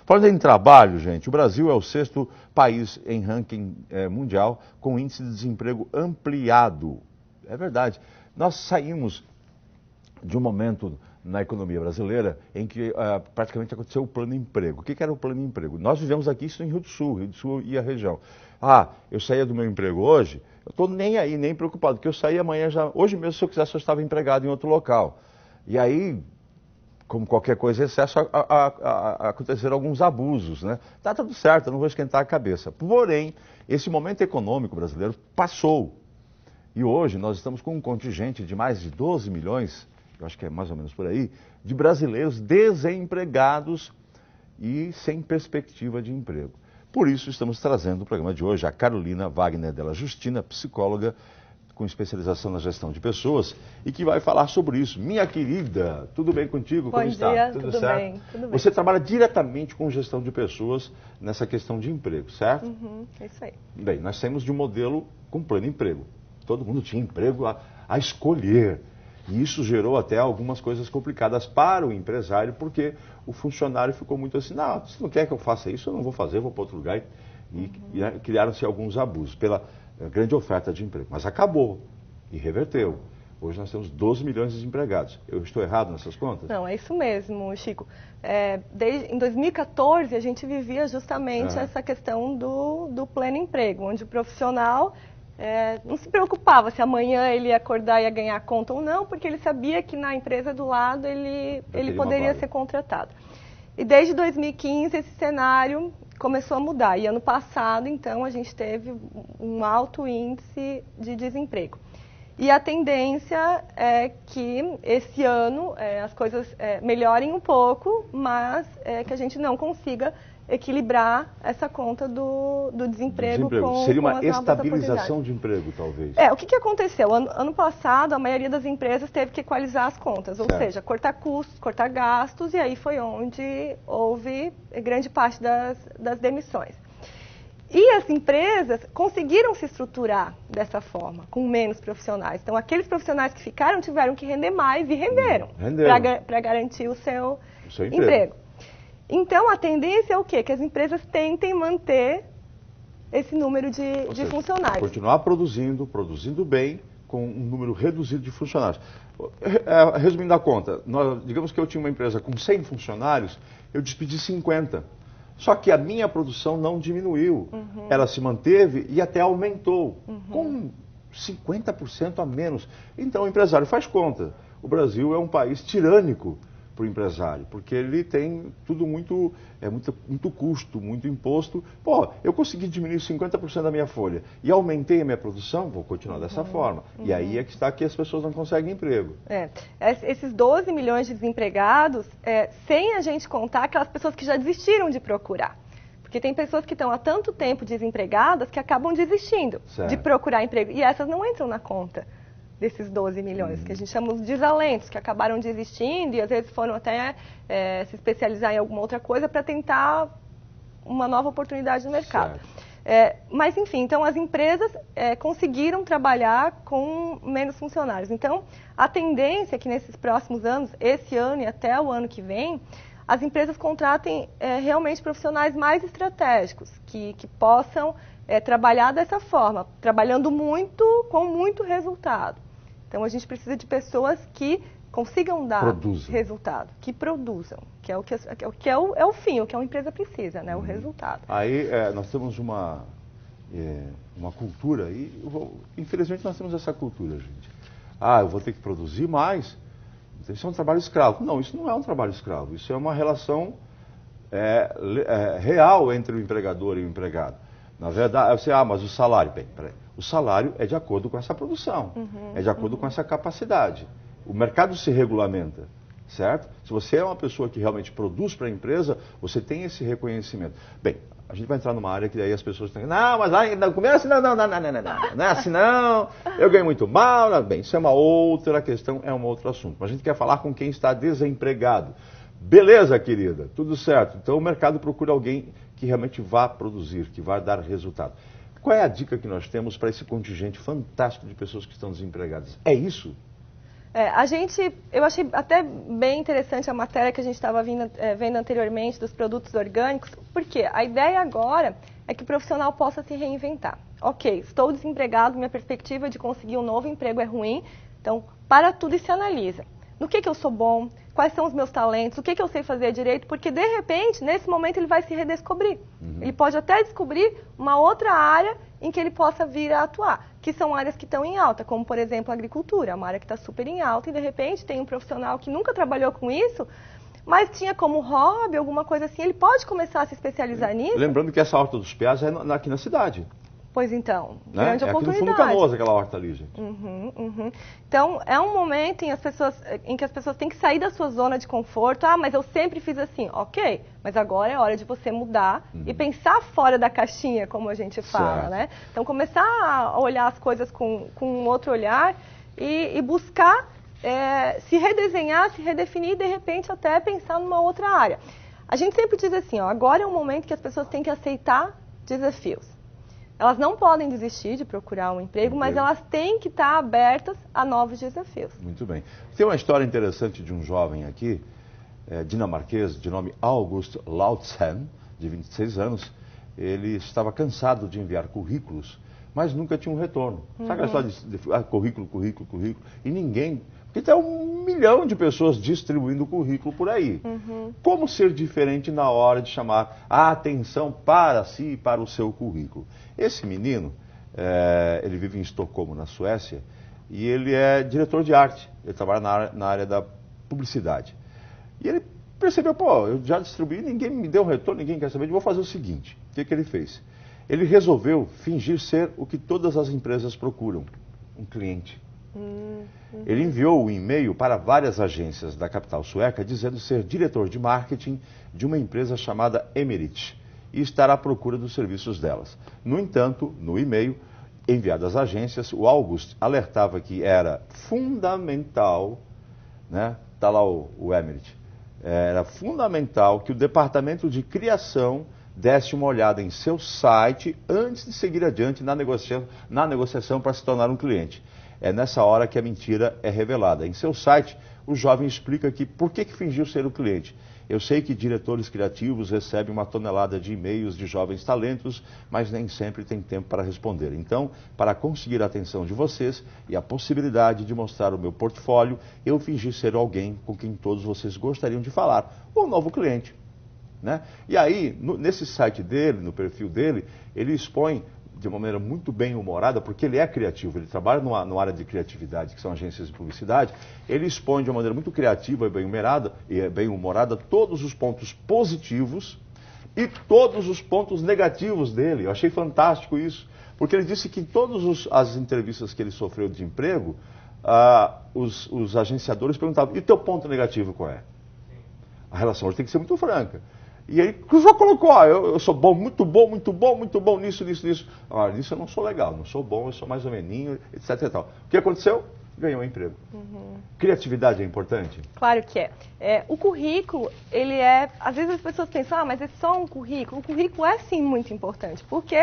Falando em trabalho, gente, o Brasil é o 6º país em ranking mundial com índice de desemprego ampliado. É verdade. Nós saímos de um momento na economia brasileira em que praticamente aconteceu o plano emprego. O que era o plano emprego? Nós vivemos aqui isso em Rio do Sul e a região. Eu saía do meu emprego hoje, eu estou nem aí, nem preocupado, porque eu saía amanhã já, hoje mesmo se eu quisesse eu estava empregado em outro local. E aí, como qualquer coisa em excesso, aconteceram alguns abusos, né? Tá tudo certo, eu não vou esquentar a cabeça. Porém, esse momento econômico brasileiro passou. E hoje nós estamos com um contingente de mais de 12 milhões, eu acho que é mais ou menos por aí, de brasileiros desempregados e sem perspectiva de emprego. Por isso estamos trazendo no programa de hoje a Carolina Wagner della Justina, psicóloga com especialização na gestão de pessoas e que vai falar sobre isso. Minha querida, tudo bem contigo? Bom Como dia, está? Tudo certo? Bem, tudo bem. Você trabalha diretamente com gestão de pessoas nessa questão de emprego, certo? É isso aí. Bem, nós saímos de um modelo com pleno emprego. Todo mundo tinha emprego a escolher. E isso gerou até algumas coisas complicadas para o empresário, porque o funcionário ficou muito assim, não, você não quer que eu faça isso, eu não vou fazer, eu vou para outro lugar. E criaram-se alguns abusos pela grande oferta de emprego. Mas acabou e reverteu. Hoje nós temos 12 milhões de desempregados. Eu estou errado nessas contas? Não, é isso mesmo, Chico. Em 2014, a gente vivia justamente essa questão do pleno emprego, onde o profissional não se preocupava se amanhã ele ia acordar e ia ganhar conta ou não, porque ele sabia que na empresa do lado ele poderia ser contratado. E desde 2015 esse cenário começou a mudar. E ano passado, então, a gente teve um alto índice de desemprego. E a tendência é que esse ano as coisas melhorem um pouco, mas que a gente não consiga equilibrar essa conta do desemprego com seria com uma as novas estabilização oportunidades. de emprego, talvez. O que aconteceu? Ano passado, a maioria das empresas teve que equalizar as contas, ou seja, cortar custos, cortar gastos, e aí foi onde houve grande parte das demissões. E as empresas conseguiram se estruturar dessa forma, com menos profissionais. Então, aqueles profissionais que ficaram tiveram que render mais e renderam. Para garantir o seu emprego. Então, a tendência é o quê? Que as empresas tentem manter esse número de funcionários. Continuar produzindo bem, com um número reduzido de funcionários. Resumindo a conta, digamos que eu tinha uma empresa com 100 funcionários, eu despedi 50. Só que a minha produção não diminuiu. Ela se manteve e até aumentou, com 50% a menos. Então o empresário faz conta. O Brasil é um país tirânico para o empresário, porque ele tem tudo muito custo, muito imposto. Eu consegui diminuir 50% da minha folha e aumentei a minha produção, vou continuar dessa forma. E aí é que está que as pessoas não conseguem emprego. Esses 12 milhões de desempregados, sem a gente contar aquelas pessoas que já desistiram de procurar. Porque tem pessoas que estão há tanto tempo desempregadas que acabam desistindo de procurar emprego. E essas não entram na conta desses 12 milhões, que a gente chama os desalentos, que acabaram desistindo e às vezes foram até se especializar em alguma outra coisa para tentar uma nova oportunidade no mercado. Mas enfim, então as empresas conseguiram trabalhar com menos funcionários. Então a tendência é que nesses próximos anos, esse ano e até o ano que vem, as empresas contratem realmente profissionais mais estratégicos, que possam trabalhar dessa forma, trabalhando muito com muito resultado. Então a gente precisa de pessoas que consigam dar resultado, que produzam, que é o fim, o que uma empresa precisa, né? O resultado. Aí nós temos uma cultura, e infelizmente nós temos essa cultura, gente. Eu vou ter que produzir mais, isso é um trabalho escravo. Não, isso não é um trabalho escravo, isso é uma relação real entre o empregador e o empregado. Na verdade, mas o salário, o salário é de acordo com essa produção, é de acordo com essa capacidade. O mercado se regulamenta, certo? Se você é uma pessoa que realmente produz para a empresa, você tem esse reconhecimento. Bem, a gente vai entrar numa área que daí as pessoas têm, não, mas lá no começo, não é assim não, eu ganho muito mal. Não. Bem, isso é uma outra questão, é um outro assunto. Mas a gente quer falar com quem está desempregado. Beleza, querida, tudo certo. Então o mercado procura alguém que realmente vá produzir, que vá dar resultado. Qual é a dica que nós temos para esse contingente fantástico de pessoas que estão desempregadas? É isso? Eu achei até bem interessante a matéria que a gente estava vendo anteriormente dos produtos orgânicos, porque a ideia agora é que o profissional possa se reinventar. Ok, estou desempregado, minha perspectiva de conseguir um novo emprego é ruim, então para tudo e se analisa. No que eu sou bom, quais são os meus talentos, o que eu sei fazer direito, porque de repente, nesse momento, ele vai se redescobrir. Ele pode até descobrir uma outra área em que ele possa vir a atuar, que são áreas que estão em alta, como por exemplo a agricultura, uma área que está super em alta e de repente tem um profissional que nunca trabalhou com isso, mas tinha como hobby, alguma coisa assim, ele pode começar a se especializar nisso. Lembrando que essa horta dos Piás é aqui na cidade. Pois então, né? Grande é oportunidade. Aqui no Fundo Canoas, aquela horta ali, gente. Então, é um momento em que as pessoas têm que sair da sua zona de conforto. Ah, mas eu sempre fiz assim. Ok, mas agora é hora de você mudar e pensar fora da caixinha, como a gente fala, né? Então, começar a olhar as coisas com um outro olhar e buscar se redesenhar, se redefinir e, de repente, até pensar numa outra área. A gente sempre diz assim, ó, agora é um momento que as pessoas têm que aceitar desafios. Elas não podem desistir de procurar um emprego, mas elas têm que estar abertas a novos desafios. Muito bem. Tem uma história interessante de um jovem aqui, dinamarquês, de nome August Lautzen, de 26 anos. Ele estava cansado de enviar currículos, mas nunca tinha um retorno. Sabe aquela história de currículo, e ninguém... Porque tem 1 milhão de pessoas distribuindo currículo por aí. Como ser diferente na hora de chamar a atenção para si e para o seu currículo? Esse menino, ele vive em Estocolmo, na Suécia, e ele é diretor de arte. Ele trabalha na área da publicidade. E ele percebeu, pô, eu já distribuí, ninguém me deu um retorno, ninguém quer saber, eu vou fazer o seguinte. O que ele fez? Ele resolveu fingir ser o que todas as empresas procuram, um cliente. Ele enviou um e-mail para várias agências da capital sueca dizendo ser diretor de marketing de uma empresa chamada Emerit e estar à procura dos serviços delas. No entanto, no e-mail enviado às agências, o August alertava que era fundamental, né? Está lá o Emerit, era fundamental que o departamento de criação desse uma olhada em seu site antes de seguir adiante na negociação para se tornar um cliente. É nessa hora que a mentira é revelada. Em seu site, o jovem explica que por que fingiu ser o cliente. Eu sei que diretores criativos recebem 1 tonelada de e-mails de jovens talentos, mas nem sempre tem tempo para responder. Então, para conseguir a atenção de vocês e a possibilidade de mostrar o meu portfólio, eu fingi ser alguém com quem todos vocês gostariam de falar, um novo cliente. Né? E aí, nesse site dele, no perfil dele, ele expõe de uma maneira muito bem humorada, porque ele é criativo, ele trabalha numa área de criatividade, que são agências de publicidade, ele expõe de uma maneira muito criativa e bem humorada todos os pontos positivos e todos os pontos negativos dele. Eu achei fantástico isso, porque ele disse que em todas as entrevistas que ele sofreu de emprego, os agenciadores perguntavam, e teu ponto negativo qual é? A relação hoje tem que ser muito franca. E aí o João colocou, eu sou bom, muito bom nisso. Nisso eu não sou legal, não sou bom, eu sou mais ou meninho, etc e tal. O que aconteceu? Ganhou um emprego. Criatividade é importante? Claro que é. O currículo, ele às vezes as pessoas pensam, mas é só um currículo. O currículo é sim muito importante, porque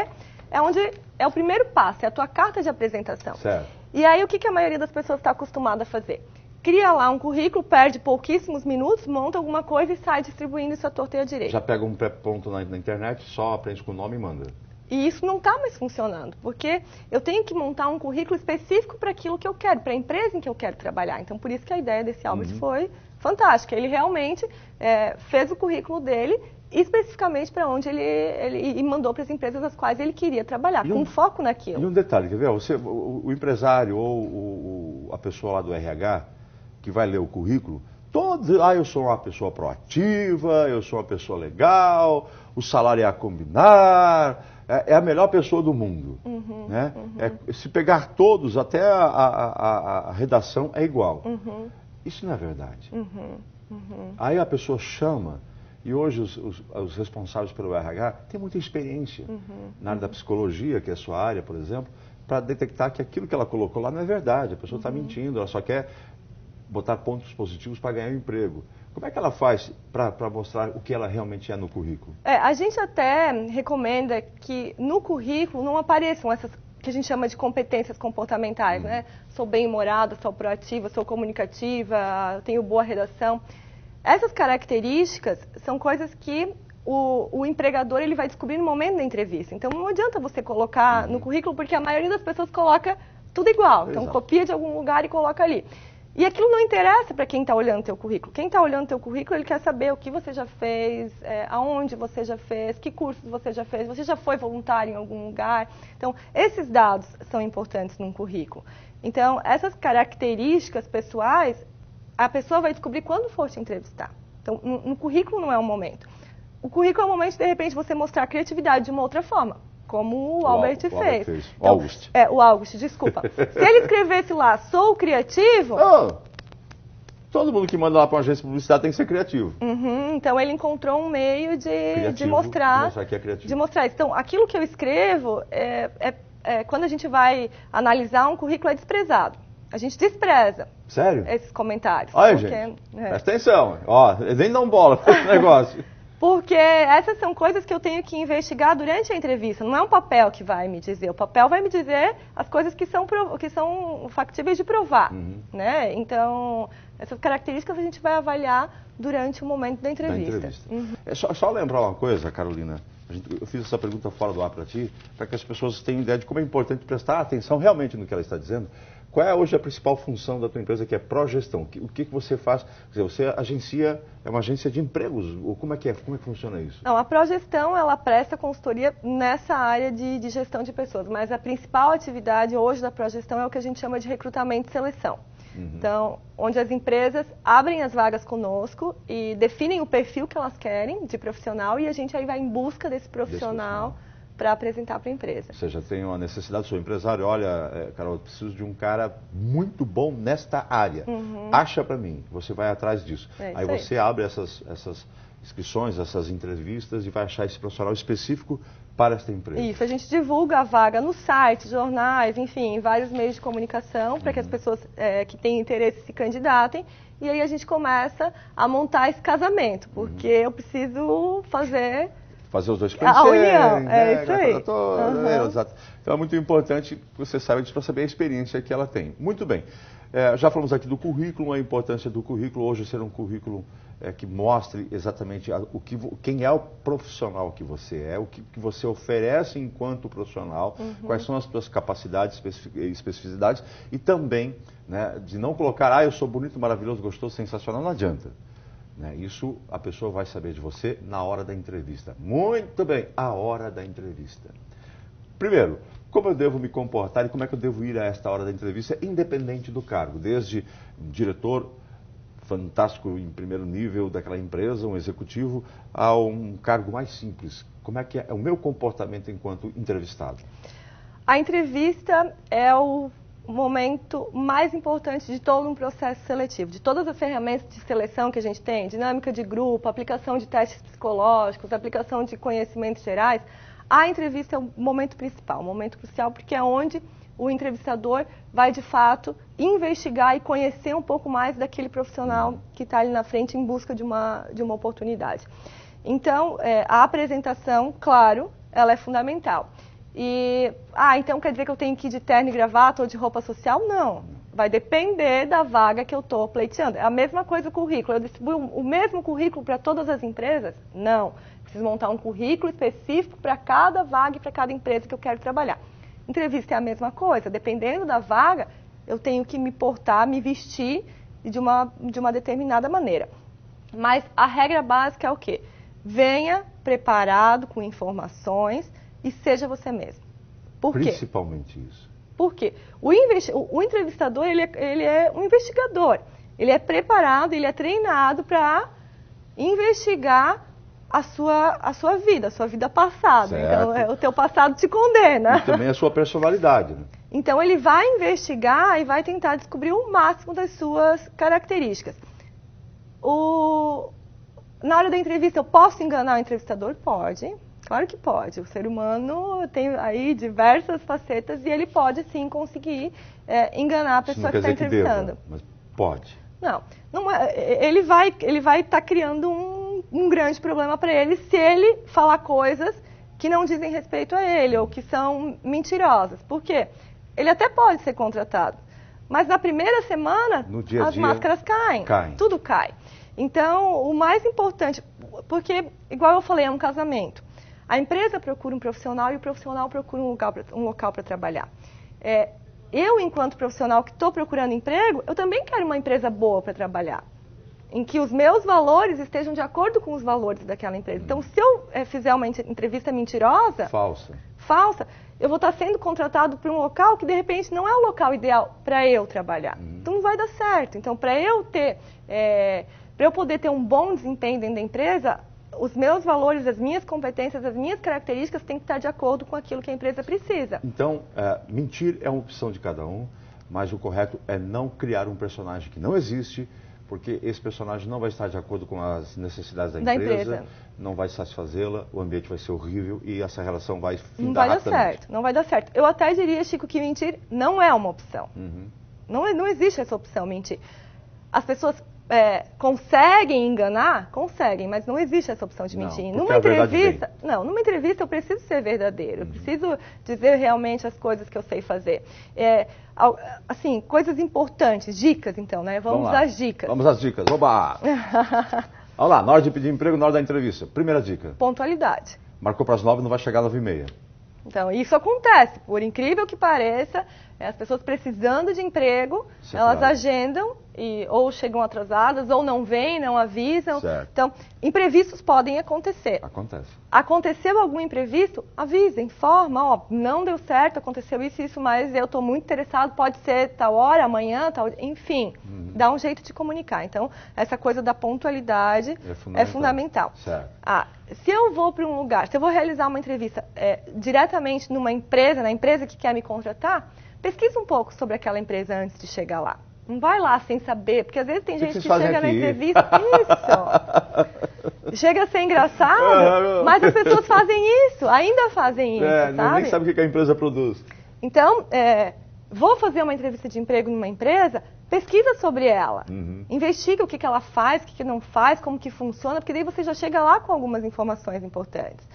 é o primeiro passo, é a tua carta de apresentação. Certo. E aí o que a maioria das pessoas está acostumada a fazer? Cria lá um currículo, perde pouquíssimos minutos, monta alguma coisa e sai distribuindo isso à torta e à direita. Já pega um pré-ponto na internet, só aprende com o nome e manda. E isso não está mais funcionando, porque eu tenho que montar um currículo específico para aquilo que eu quero, para a empresa em que eu quero trabalhar. Então, por isso que a ideia desse Albert foi fantástica. Ele realmente fez o currículo dele especificamente para onde ele mandou para as empresas as quais ele queria trabalhar, com foco naquilo. E um detalhe, quer ver? O empresário ou a pessoa lá do RH, que vai ler o currículo, eu sou uma pessoa proativa, eu sou uma pessoa legal, o salário é a combinar, é a melhor pessoa do mundo. Né? Se pegar todos, até a redação é igual. Isso não é verdade. Aí a pessoa chama, e hoje os responsáveis pelo RH têm muita experiência na área da psicologia, que é a sua área, por exemplo, para detectar que aquilo que ela colocou lá não é verdade, a pessoa está mentindo, ela só quer botar pontos positivos para ganhar um emprego. Como é que ela faz para mostrar o que ela realmente é no currículo? A gente até recomenda que no currículo não apareçam essas que a gente chama de competências comportamentais, né? Sou bem-humorada, sou proativa, sou comunicativa, tenho boa redação. Essas características são coisas que o empregador ele vai descobrir no momento da entrevista. Então, não adianta você colocar no currículo, porque a maioria das pessoas coloca tudo igual. Então, copia de algum lugar e coloca ali. E aquilo não interessa para quem está olhando o teu currículo. Quem está olhando o teu currículo, ele quer saber o que você já fez, aonde você já fez, que cursos você já fez, você já foi voluntário em algum lugar. Então, esses dados são importantes num currículo. Então, essas características pessoais, a pessoa vai descobrir quando for te entrevistar. Então, no currículo não é um momento. O currículo é um momento, de repente, você mostrar a criatividade de uma outra forma, como o Albert fez. Então, August. O August, desculpa. Se ele escrevesse lá, sou criativo... Todo mundo que manda lá para uma agência de publicidade tem que ser criativo. Então, ele encontrou um meio de mostrar que é criativo. De mostrar isso. Então, aquilo que eu escrevo, quando a gente vai analisar um currículo, é desprezado. A gente despreza. Sério? Esses comentários. Olha, gente, presta atenção. Nem dão bola para esse negócio. Porque essas são coisas que eu tenho que investigar durante a entrevista. Não é um papel que vai me dizer. O papel vai me dizer as coisas que são factíveis de provar. Né? Então, essas características a gente vai avaliar durante o momento da entrevista. Só lembrar uma coisa, Carolina. Eu fiz essa pergunta fora do ar para ti, para que as pessoas tenham ideia de como é importante prestar atenção realmente no que ela está dizendo. Qual é hoje a principal função da tua empresa, que é progestão? O que você faz? Quer dizer, você é uma agência de empregos? Ou como é que funciona isso? Não, a progestão, ela presta consultoria nessa área de gestão de pessoas, mas a principal atividade hoje da progestão é o que a gente chama de recrutamento e seleção. Então, onde as empresas abrem as vagas conosco e definem o perfil que elas querem de profissional e a gente aí vai em busca desse profissional para apresentar para a empresa. Ou seja, tem uma necessidade, sou empresário, olha, Carol, eu preciso de um cara muito bom nesta área. Acha para mim, você vai atrás disso. Aí você abre essas inscrições, essas entrevistas e vai achar esse profissional específico para esta empresa. Isso, a gente divulga a vaga no site, jornais, enfim, em vários meios de comunicação para que as pessoas que têm interesse se candidatem. E aí a gente começa a montar esse casamento, porque eu preciso fazer os dois conhecerem. A união, isso aí. Exato. Então é muito importante que você saiba disso para saber a experiência que ela tem. Muito bem. Já falamos aqui do currículo, a importância do currículo hoje ser um currículo que mostre exatamente quem é o profissional que você é, o que você oferece enquanto profissional, quais são as suas capacidades e especificidades, e também, né, de não colocar, eu sou bonito, maravilhoso, gostoso, sensacional, não adianta. Isso a pessoa vai saber de você na hora da entrevista. Muito bem, a hora da entrevista. Primeiro, como eu devo me comportar e como é que eu devo ir a esta hora da entrevista, independente do cargo, desde diretor fantástico em primeiro nível daquela empresa, um executivo, a um cargo mais simples. Como é que é o meu comportamento enquanto entrevistado? A entrevista é o momento mais importante de todo um processo seletivo, de todas as ferramentas de seleção que a gente tem, dinâmica de grupo, aplicação de testes psicológicos, aplicação de conhecimentos gerais. A entrevista é o momento principal, o momento crucial, porque é onde o entrevistador vai, de fato, investigar e conhecer um pouco mais daquele profissional que está ali na frente em busca de uma oportunidade. Então, a apresentação, claro, ela é fundamental. Então quer dizer que eu tenho que ir de terno e gravata ou de roupa social? Não. Vai depender da vaga que eu estou pleiteando. É a mesma coisa o currículo. Eu distribuo o mesmo currículo para todas as empresas? Não. Preciso montar um currículo específico para cada vaga e para cada empresa que eu quero trabalhar. Entrevista é a mesma coisa. Dependendo da vaga, eu tenho que me portar, me vestir de uma determinada maneira. Mas a regra básica é o quê? Venha preparado com informações e seja você mesmo. Por quê? Principalmente isso. Por quê? O entrevistador, ele é um investigador. Ele é preparado, ele é treinado para investigar a sua vida passada. Certo. Então, o teu passado te condena. E também a sua personalidade, né? Então, ele vai investigar e vai tentar descobrir o máximo das suas características. Na hora da entrevista, eu posso enganar o entrevistador? Pode. Claro que pode. O ser humano tem aí diversas facetas e ele pode sim conseguir enganar a pessoa que está entrevistando. Mas pode. Não é, ele vai estar criando um grande problema para ele se ele falar coisas que não dizem respeito a ele ou que são mentirosas. Por quê? Ele até pode ser contratado, mas na primeira semana as máscaras caem, tudo cai. Então, o mais importante, porque, igual eu falei, é um casamento. A empresa procura um profissional e o profissional procura um local para trabalhar. Eu, enquanto profissional que estou procurando emprego, eu também quero uma empresa boa para trabalhar, em que os meus valores estejam de acordo com os valores daquela empresa. Então, se eu fizer uma entrevista mentirosa, falsa, eu vou estar sendo contratado para um local que, de repente, não é o local ideal para eu trabalhar. Então, não vai dar certo. Então, para eu poder ter um bom desempenho dentro da empresa, os meus valores, as minhas competências, as minhas características têm que estar de acordo com aquilo que a empresa precisa. Então, mentir é uma opção de cada um, mas o correto é não criar um personagem que não existe, porque esse personagem não vai estar de acordo com as necessidades da empresa, não vai satisfazê-la, o ambiente vai ser horrível e essa relação vai findar Não vai dar certo, não vai dar certo. Eu até diria, Chico, que mentir não é uma opção. Não existe essa opção, mentir. As pessoas conseguem enganar? Conseguem, mas não existe essa opção de mentir. Numa entrevista eu preciso ser verdadeiro, eu preciso dizer realmente as coisas que eu sei fazer. Assim, coisas importantes, dicas então, né? Vamos às dicas. Vamos às dicas, oba! Olha lá, na hora de pedir emprego, na hora da entrevista. Primeira dica. Pontualidade. Marcou para as 9, não vai chegar às 9h30. Então, isso acontece, por incrível que pareça, as pessoas precisando de emprego, elas agendam ou chegam atrasadas, ou não vêm, não avisam. Certo. Então, imprevistos podem acontecer. Aconteceu algum imprevisto? Avisa, informa, não deu certo, aconteceu isso, mas eu estou muito interessado, pode ser tal hora, amanhã, enfim, dá um jeito de comunicar. Então, essa coisa da pontualidade é fundamental. Certo. Se eu vou para um lugar, se eu vou realizar uma entrevista diretamente numa empresa, na empresa que quer me contratar, pesquisa um pouco sobre aquela empresa antes de chegar lá. Não vai lá sem saber, porque às vezes tem gente que chega na entrevista, chega a ser engraçado, mas as pessoas fazem isso, ainda fazem isso, sabe? Nem sabe o que a empresa produz. Então, vou fazer uma entrevista de emprego numa empresa, pesquisa sobre ela, investiga o que ela faz, o que não faz, como que funciona, porque daí você já chega lá com algumas informações importantes.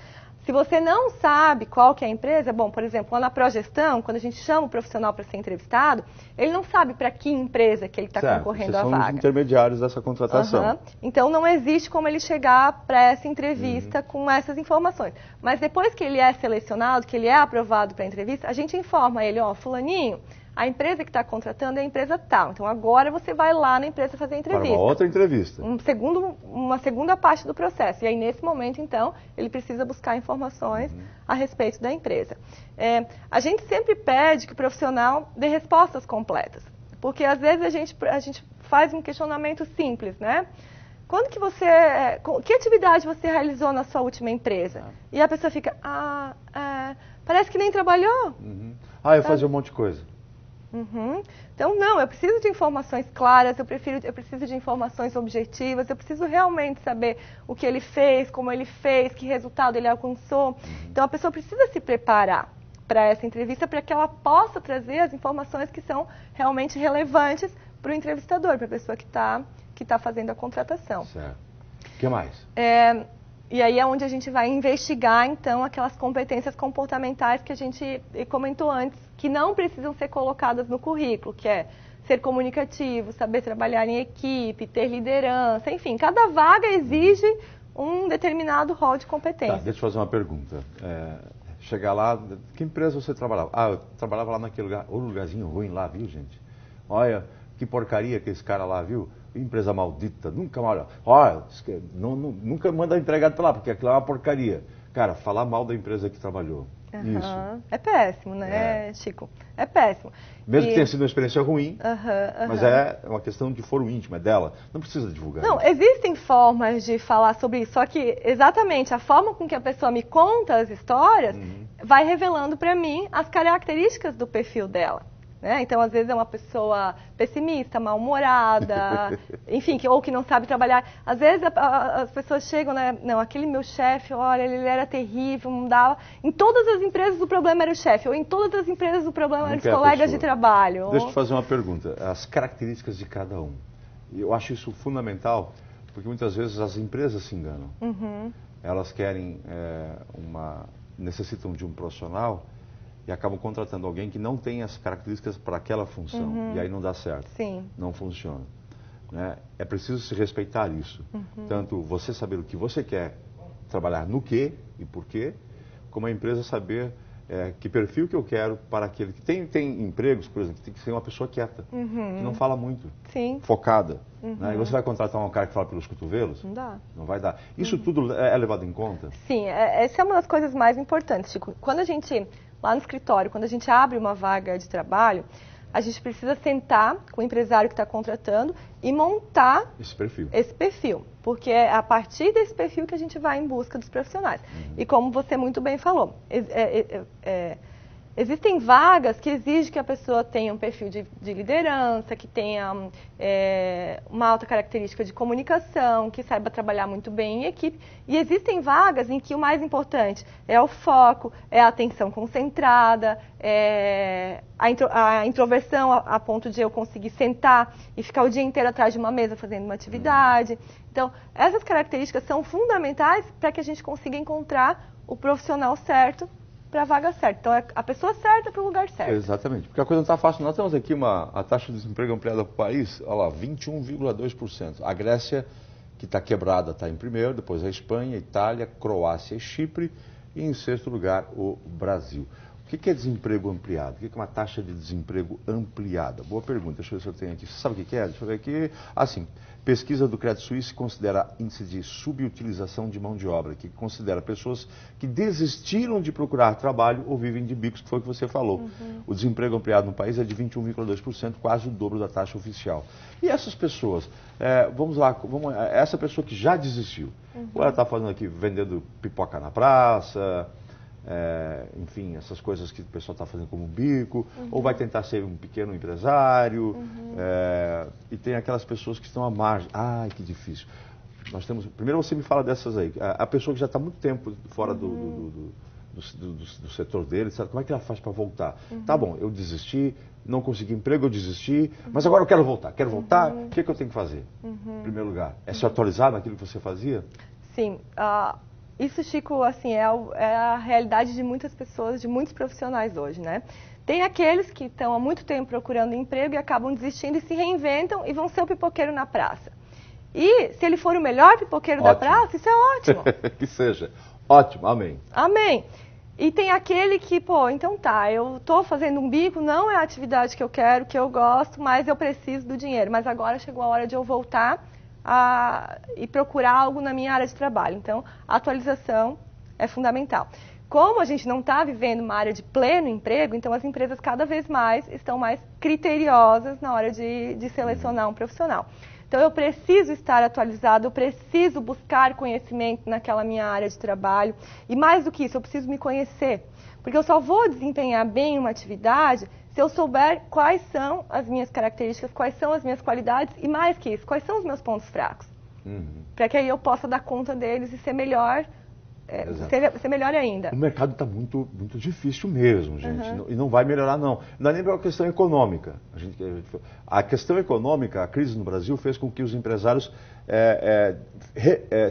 Se você não sabe qual que é a empresa, bom, por exemplo, lá na Progestão, quando a gente chama o profissional para ser entrevistado, ele não sabe para que empresa que ele está concorrendo à vaga. São os intermediários dessa contratação. Então, não existe como ele chegar para essa entrevista com essas informações. Mas depois que ele é selecionado, que ele é aprovado para a entrevista, a gente informa ele, fulaninho, a empresa que está contratando é a empresa tal. Então, agora você vai lá na empresa fazer a entrevista. Para uma outra entrevista. Uma segunda parte do processo. E aí, nesse momento, então, ele precisa buscar informações a respeito da empresa. A gente sempre pede que o profissional dê respostas completas. Porque, às vezes, a gente faz um questionamento simples, né? Quando que que atividade você realizou na sua última empresa? E a pessoa fica, parece que nem trabalhou. Eu fazia um monte de coisa. Então, não, eu preciso de informações claras, eu preciso de informações objetivas, eu preciso realmente saber o que ele fez, como ele fez, que resultado ele alcançou. Então, a pessoa precisa se preparar para essa entrevista para que ela possa trazer as informações que são realmente relevantes para o entrevistador, para a pessoa que tá fazendo a contratação. Certo. O que mais? E aí é onde a gente vai investigar, então, aquelas competências comportamentais que a gente comentou antes, que não precisam ser colocadas no currículo, que é ser comunicativo, saber trabalhar em equipe, ter liderança, enfim, cada vaga exige um determinado rol de competências. Deixa eu fazer uma pergunta. Chegar lá, que empresa você trabalhava? Eu trabalhava lá naquele lugar, um lugarzinho ruim lá, viu, gente? Olha, que porcaria que esse cara lá, viu? Empresa maldita, nunca mais. Nunca manda empregado para lá, porque aquilo é uma porcaria. Cara, falar mal da empresa que trabalhou. Isso. É péssimo, né, Chico? É péssimo. Mesmo que tenha sido uma experiência ruim, mas é uma questão de foro íntimo, é dela. Não precisa divulgar. Não, existem formas de falar sobre isso, só que exatamente a forma com que a pessoa me conta as histórias vai revelando para mim as características do perfil dela. Então, às vezes é uma pessoa pessimista, mal-humorada, enfim, ou que não sabe trabalhar. Às vezes as pessoas chegam, né? Não, aquele meu chefe, olha, ele era terrível, não dava. Em todas as empresas o problema era o chefe, ou em todas as empresas o problema eram os colegas de trabalho. Deixa eu te fazer uma pergunta. As características de cada um. Eu acho isso fundamental, porque muitas vezes as empresas se enganam. elas querem necessitam de um profissional e acabam contratando alguém que não tem as características para aquela função. E aí não dá certo. Sim. Não funciona. Né? É preciso se respeitar isso. Tanto você saber o que você quer trabalhar no quê e por quê, como a empresa saber que perfil que eu quero para aquele que tem empregos, por exemplo, que tem que ser uma pessoa quieta, que não fala muito, focada. Né? E você vai contratar um cara que fala pelos cotovelos? Não dá. Não vai dar. Isso tudo é levado em conta? Sim, essa é uma das coisas mais importantes, Chico. Quando a gente, lá no escritório, quando a gente abre uma vaga de trabalho, a gente precisa sentar com o empresário que está contratando e montar esse perfil. Porque é a partir desse perfil que a gente vai em busca dos profissionais. E como você muito bem falou, existem vagas que exigem que a pessoa tenha um perfil de liderança, que tenha uma alta característica de comunicação, que saiba trabalhar muito bem em equipe. E existem vagas em que o mais importante é o foco, é a atenção concentrada, a introversão a ponto de eu conseguir sentar e ficar o dia inteiro atrás de uma mesa fazendo uma atividade. Então, essas características são fundamentais para que a gente consiga encontrar o profissional certo para a vaga certa. Então, é a pessoa certa para o lugar certo. Exatamente. Porque a coisa não está fácil. Nós temos aqui a taxa de desemprego ampliada para o país, olha lá, 21,2%. A Grécia, que está quebrada, está em primeiro, depois a Espanha, Itália, Croácia e Chipre, e em sexto lugar o Brasil. O que é desemprego ampliado? O que é uma taxa de desemprego ampliada? Boa pergunta, deixa eu ver se eu tenho aqui. Você sabe o que é? Deixa eu ver aqui. Assim, pesquisa do Credit Suisse considera índice de subutilização de mão de obra, que considera pessoas que desistiram de procurar trabalho ou vivem de bicos, que foi o que você falou. O desemprego ampliado no país é de 21,2%, quase o dobro da taxa oficial. E essas pessoas, vamos lá, essa pessoa que já desistiu, ou ela está fazendo aqui, vendendo pipoca na praça, enfim, essas coisas que o pessoal está fazendo como bico, ou vai tentar ser um pequeno empresário, e tem aquelas pessoas que estão à margem. Ai, que difícil. Nós temos, primeiro você me fala dessas aí, a pessoa que já está muito tempo fora do setor dele, sabe? Como é que ela faz para voltar? Tá bom, eu desisti, não consegui emprego, eu desisti, mas agora eu quero voltar. O que eu tenho que fazer? Em primeiro lugar, é se atualizar naquilo que você fazia? Sim, isso, Chico, assim, é a realidade de muitas pessoas, de muitos profissionais hoje, né? Tem aqueles que estão há muito tempo procurando emprego e acabam desistindo e se reinventam e vão ser o pipoqueiro na praça. E se ele for o melhor pipoqueiro da praça, isso é ótimo. Que seja. Ótimo, amém. Amém. E tem aquele que, então tá, eu estou fazendo um bico, não é a atividade que eu quero, que eu gosto, mas eu preciso do dinheiro. Mas agora chegou a hora de eu voltar e procurar algo na minha área de trabalho. Então, a atualização é fundamental. Como a gente não está vivendo uma área de pleno emprego, então as empresas cada vez mais estão mais criteriosas na hora de selecionar um profissional. Então, eu preciso estar atualizado, eu preciso buscar conhecimento naquela minha área de trabalho. E mais do que isso, eu preciso me conhecer. Porque eu só vou desempenhar bem uma atividade se eu souber quais são as minhas características, quais são as minhas qualidades e, mais que isso, quais são os meus pontos fracos. Para que aí eu possa dar conta deles e ser melhor, ser melhor ainda. O mercado está muito, muito difícil mesmo, gente, e não vai melhorar, não. Não é nem pela questão econômica. A questão econômica, a crise no Brasil fez com que os empresários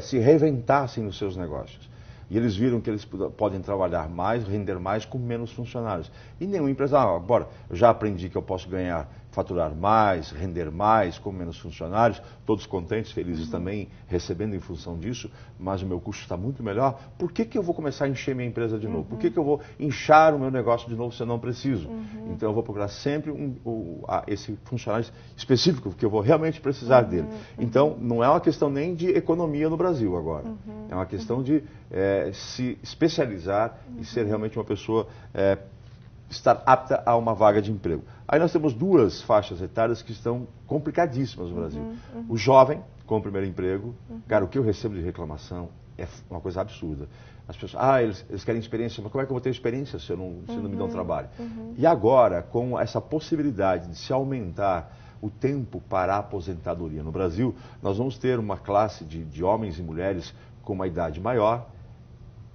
se reinventassem nos seus negócios. E eles viram que eles podem trabalhar mais, render mais com menos funcionários. E nenhum empresário, agora, eu já aprendi que eu posso faturar mais, render mais com menos funcionários, todos contentes, felizes também, recebendo em função disso, mas o meu custo está muito melhor. Por que eu vou começar a encher minha empresa de novo? Por que eu vou inchar o meu negócio de novo se eu não preciso? Então eu vou procurar sempre esse funcionário específico, que eu vou realmente precisar dele. Então não é uma questão nem de economia no Brasil agora, é uma questão de se especializar e ser realmente uma pessoa, estar apta a uma vaga de emprego. Aí nós temos duas faixas etárias que estão complicadíssimas no Brasil. O jovem, com o primeiro emprego, cara, o que eu recebo de reclamação é uma coisa absurda. As pessoas, eles querem experiência, mas como é que eu vou ter experiência se não me dão trabalho? E agora, com essa possibilidade de se aumentar o tempo para a aposentadoria no Brasil, nós vamos ter uma classe de homens e mulheres com uma idade maior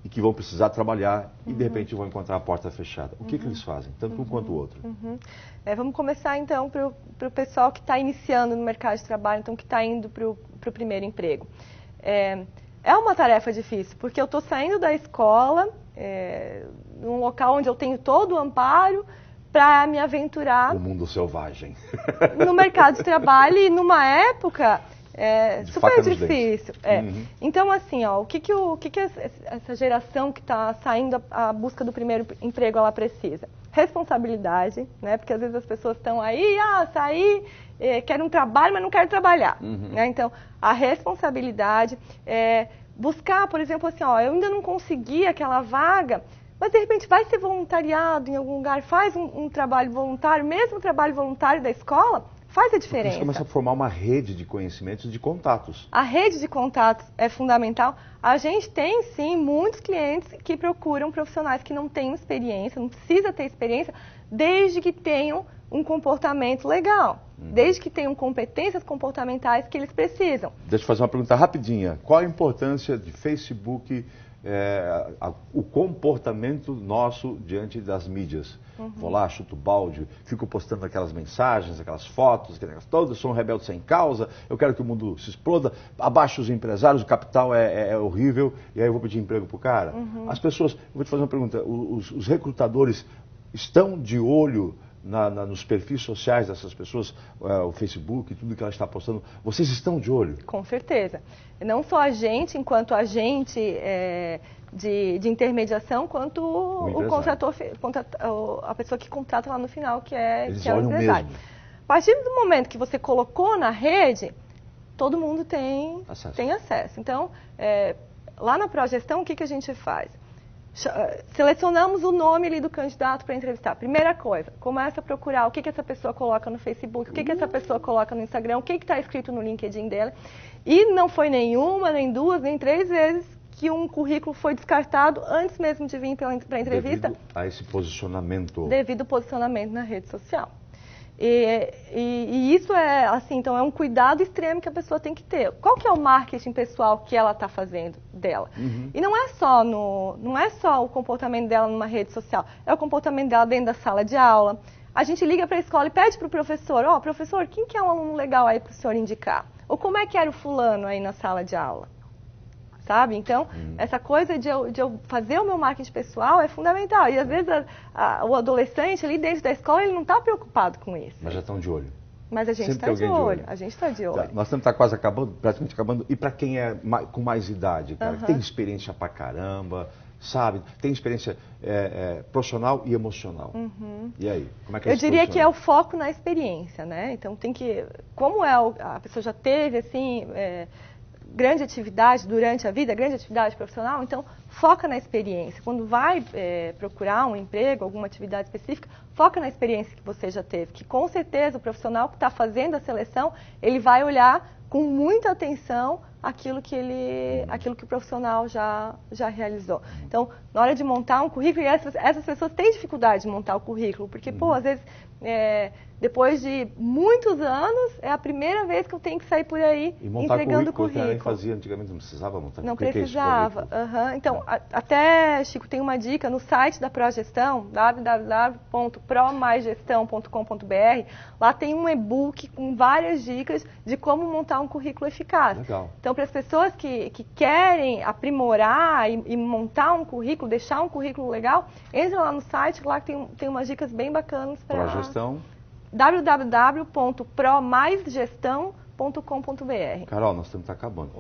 e que vão precisar trabalhar e de repente vão encontrar a porta fechada. O que eles fazem, tanto um quanto o outro? Vamos começar então para o pessoal que está iniciando no mercado de trabalho, então que está indo para o primeiro emprego. É uma tarefa difícil, porque eu estou saindo da escola, num local onde eu tenho todo o amparo, para me aventurar... O mundo selvagem. No mercado de trabalho e numa época super difícil. Então, assim, ó, o que essa geração que está saindo à busca do primeiro emprego, ela precisa? Responsabilidade, né? Porque às vezes as pessoas estão aí, saí, quero um trabalho, mas não quero trabalhar. Né? Então, a responsabilidade, buscar, por exemplo, assim, ó, eu ainda não consegui aquela vaga, mas de repente vai ser voluntariado em algum lugar, faz um trabalho voluntário, mesmo o trabalho voluntário da escola, faz a diferença. Você começa a formar uma rede de conhecimentos e de contatos. A rede de contatos é fundamental. A gente tem, sim, muitos clientes que procuram profissionais que não têm experiência, não precisa ter experiência, desde que tenham um comportamento legal, desde que tenham competências comportamentais que eles precisam. Deixa eu fazer uma pergunta rapidinha. Qual a importância de Facebook, o comportamento nosso diante das mídias? Vou lá, chuto balde, fico postando aquelas mensagens, aquelas fotos, todos sou um rebelde sem causa, eu quero que o mundo se exploda, abaixo os empresários, o capital é horrível, e aí eu vou pedir emprego pro cara. As pessoas, eu vou te fazer uma pergunta, os recrutadores estão de olho nos perfis sociais dessas pessoas, o Facebook, tudo que ela está postando, vocês estão de olho? Com certeza. Não só a gente, enquanto agente de intermediação, quanto o contrator, a pessoa que contrata lá no final, que é o empresário. Mesmo. A partir do momento que você colocou na rede, todo mundo tem acesso. Então, lá na Progestão, o que a gente faz? Selecionamos o nome ali do candidato para entrevistar. Primeira coisa, começa a procurar o que essa pessoa coloca no Facebook, o que essa pessoa coloca no Instagram, o que está escrito no LinkedIn dela. E não foi nenhuma, nem duas, nem três vezes que um currículo foi descartado antes mesmo de vir para a entrevista. Devido a esse posicionamento. Devido ao posicionamento na rede social. E isso então é um cuidado extremo que a pessoa tem que ter. Qual que é o marketing pessoal que ela está fazendo dela? E não é só o comportamento dela numa rede social, é o comportamento dela dentro da sala de aula. A gente liga para a escola e pede para o professor, professor, quem que é um aluno legal aí para o senhor indicar? Ou como é que era o fulano aí na sala de aula? Sabe? Então, essa coisa de eu fazer o meu marketing pessoal é fundamental. E às vezes o adolescente ali dentro da escola, ele não está preocupado com isso. Mas já estão de olho. Mas a gente está de olho. A gente está de olho. Nós estamos quase acabando, praticamente acabando. E para quem é com mais idade, cara, que tem experiência pra caramba, sabe? Tem experiência profissional e emocional. E aí? Como é que eu diria que é o foco na experiência, né? Então tem que... Como a pessoa já teve, assim... grande atividade durante a vida, grande atividade profissional, então foca na experiência. Quando vai procurar um emprego, alguma atividade específica, foca na experiência que você já teve, que com certeza o profissional que está fazendo a seleção, ele vai olhar com muita atenção aquilo que o profissional já realizou. Então, na hora de montar um currículo, e essas pessoas têm dificuldade de montar o currículo, porque, às vezes, depois de muitos anos, é a primeira vez que eu tenho que sair por aí entregando currículo. Nem fazia antigamente, não precisava montar. Não precisava. Então, até, Chico, tem uma dica no site da Progestão, www.promaisgestão.com.br. Lá tem um e-book com várias dicas de como montar um currículo eficaz. Legal. Então, para as pessoas que querem aprimorar e montar um currículo, deixar um currículo legal, entra lá no site, lá que tem umas dicas bem bacanas para... Progestão. www.promaisgestão.com.br. Carol, nós estamos acabando.